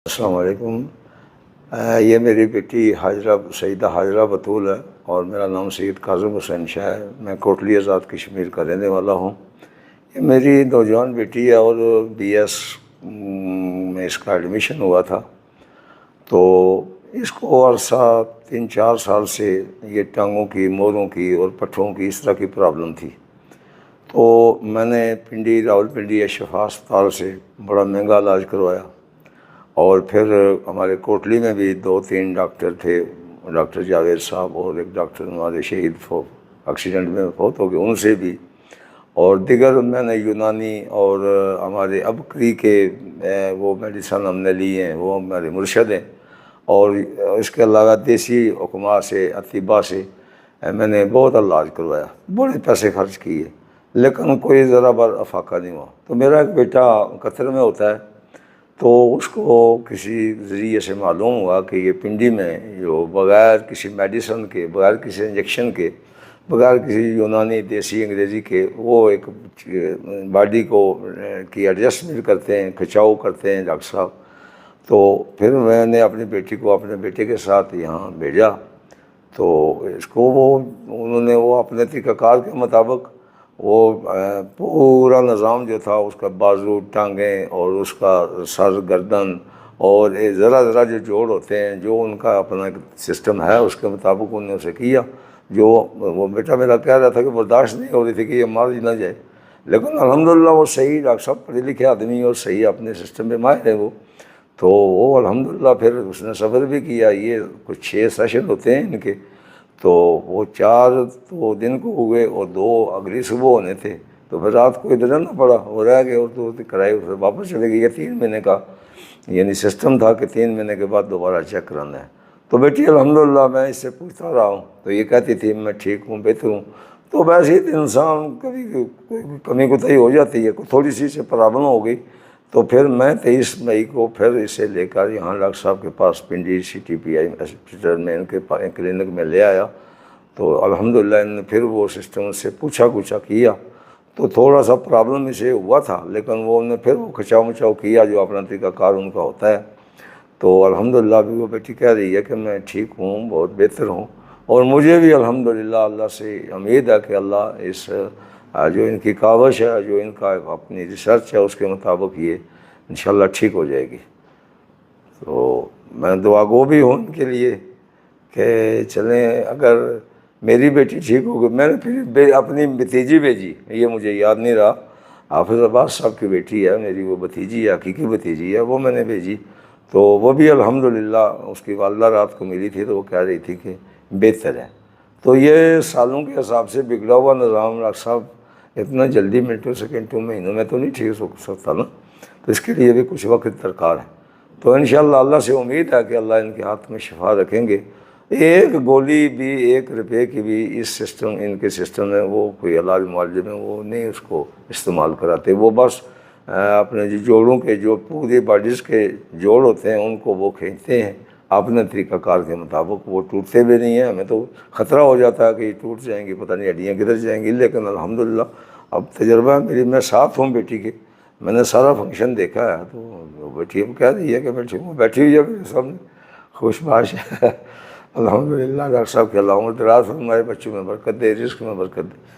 السلام علیکم۔ یہ میری بیٹی حاجرہ سیدہ حاجرہ بطول ہے اور میرا نام سید کاظم حسین شاہ ہے۔ میں کوٹلی آزاد کشمیر کا رہنے والا ہوں۔ یہ میری نوجوان بیٹی ہے اور بی ایس میں اس کا ایڈمیشن ہوا تھا، تو اس کو عرصہ 3-4 سال سے یہ ٹانگوں کی، موروں کی اور پٹھوں کی اس طرح کی پرابلم تھی۔ تو میں نے پنڈی راول پنڈی شفا اسپتال سے بڑا مہنگا علاج کروایا، اور پھر ہمارے کوٹلی میں بھی 2-3 ڈاکٹر تھے، ڈاکٹر جاوید صاحب اور ایک ڈاکٹر ہمارے شہید ایکسیڈنٹ میں فوت ہو گئے، ان سے بھی، اور دیگر میں نے یونانی اور ہمارے ابکری کے وہ میڈیسن ہم نے لی ہیں، وہ ہمارے مرشد ہیں، اور اس کے علاوہ دیسی حکماء سے، اطباء سے میں نے بہت علاج کروایا، بڑے پیسے خرچ کیے، لیکن کوئی ذرا بر افاقہ نہیں ہوا۔ تو میرا ایک بیٹا قطر میں ہوتا ہے، تو اس کو کسی ذریعے سے معلوم ہوا کہ یہ پنڈی میں جو بغیر کسی میڈیسن کے، بغیر کسی انجیکشن کے، بغیر کسی یونانی دیسی انگریزی کے، وہ ایک باڈی کو کی ایڈجسٹمنٹ کرتے ہیں، کھچاؤ کرتے ہیں ڈاکٹر صاحب۔ تو پھر میں نے اپنی بیٹی کو اپنے بیٹے کے ساتھ یہاں بھیجا، تو اس کو انہوں نے اپنے طریقہ کار کے مطابق وہ پورا نظام جو تھا، اس کا بازو، ٹانگیں اور اس کا سر، گردن اور ذرا ذرا جو جوڑ ہوتے ہیں، جو ان کا اپنا ایک سسٹم ہے، اس کے مطابق انہوں نے اسے کیا۔ جو وہ بیٹا میرا کہہ رہا تھا کہ برداشت نہیں ہو رہی تھی کہ یہ مار ہی نہ جائے، لیکن الحمدللہ وہ صحیح ڈاکٹر صاحب پڑھے لکھے آدمی اور صحیح اپنے سسٹم میں ماہر ہے وہ، تو وہ الحمدللہ پھر اس نے صبر بھی کیا۔ یہ کچھ 6 سیشن ہوتے ہیں ان کے، تو وہ 4 تو دن کو ہوئے اور 2 اگلی صبح ہونے تھے، تو پھر رات کو ادھر رہنا پڑا، وہ رہ گئے اور تو کرائی پھر واپس چلے گئے۔ یہ 3 مہینے کا یعنی سسٹم تھا کہ 3 مہینے کے بعد دوبارہ چیک کرانا ہے۔ تو بیٹی الحمدللہ میں اس سے پوچھتا رہا ہوں، تو یہ کہتی تھی میں ٹھیک ہوں، بہتر ہوں۔ تو ویسے ہی انسان کبھی کوئی کمی کوتاہی ہو جاتی ہے، تھوڑی سی سے پرابلم ہو گئی، تو پھر میں 23 مئی کو پھر اسے لے کر یہاں ڈاکٹر صاحب کے پاس پنڈی CTPI ہاسپٹل میں ان کے کلینک میں لے آیا۔ تو الحمدللہ انہوں نے پھر وہ سسٹم سے پوچھا کیا، تو تھوڑا سا پرابلم اسے ہوا تھا، لیکن وہ انہوں نے پھر وہ کھچاؤ مچاؤ کیا جو اپنا طریقہ کار ان کا ہوتا ہے۔ تو الحمدللہ بھی وہ بیٹی کہہ رہی ہے کہ میں ٹھیک ہوں، بہت بہتر ہوں، اور مجھے بھی الحمدللہ اللہ سے امید ہے کہ اللہ اس جو ان کی کاوش ہے، جو ان کا اپنی ریسرچ ہے، اس کے مطابق یہ انشاءاللہ ٹھیک ہو جائے گی۔ تو میں دعا گو بھی ہوں ان کے لیے کہ چلیں، اگر میری بیٹی ٹھیک ہوگی۔ میں نے پھر اپنی بھتیجی بھیجی، یہ مجھے یاد نہیں رہا، حافظ عباس صاحب کی بیٹی ہے میری، وہ بھتیجی ہے، حقیقی بھتیجی ہے، وہ میں نے بھیجی۔ تو وہ بھی الحمدللہ اس کی والدہ رات کو ملی تھی، تو وہ کہہ رہی تھی کہ بہتر ہے۔ تو یہ سالوں کے حساب سے بگڑا ہوا نظام ڈاکٹر صاحب اتنا جلدی منٹوں سیکنڈوں مہینوں میں تو نہیں ٹھیک ہو سکتا نا، تو اس کے لیے بھی کچھ وقت درکار ہے۔ تو انشاءاللہ اللہ سے امید ہے کہ اللہ ان کے ہاتھ میں شفا رکھیں گے۔ ایک گولی بھی، 1 روپے کی بھی اس سسٹم، ان کے سسٹم میں وہ کوئی علاج معالجے میں وہ نہیں اس کو استعمال کراتے، وہ بس اپنے جوڑوں کے، جو پوری باڈیز کے جوڑ ہوتے ہیں ان کو وہ کھینچتے ہیں اپنے طریقہ کار کے مطابق، وہ ٹوٹتے بھی نہیں ہیں۔ ہمیں تو خطرہ ہو جاتا ہے کہ یہ ٹوٹ جائیں گی، پتہ نہیں ہڈیاں کدھر جائیں گی، لیکن الحمدللہ اب تجربہ ہے میری، میں ساتھ ہوں بیٹی کے، میں نے سارا فنکشن دیکھا ہے۔ تو بیٹی اب کہہ رہی ہے کہ بیٹھی ہوئی ہے میرے سامنے، خوش باش ہے الحمدللہ۔ ڈاکٹر صاحب کے اللہ عمر دراز فرمائے، بچوں میں برکت دے، رزق میں برکت دے۔